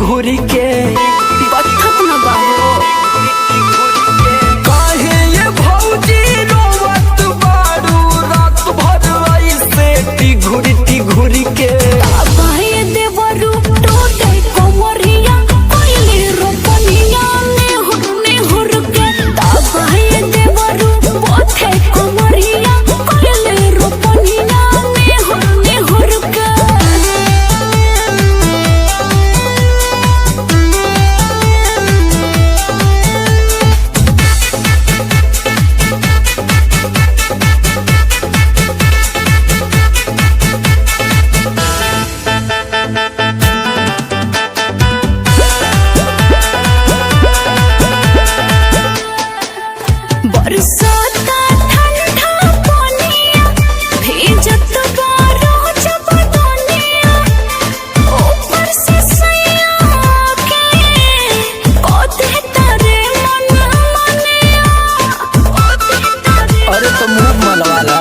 घूरी के कथक न गाओ काहे ये भौजी रोवत बारू रात भर ऐसे घूरी के बाहे देवरु टोटे कोमरिया कोइले रोपनिया ने हुर के बाहे देवरु पोथे कोमरिया कोइले रोपनिया ने हुर के बरसाता ठंडा पानिया भेजत बारो जबदनिया ऊपर से सैया के कोते तारे मन मनिया अरे तो मुंह मलवाला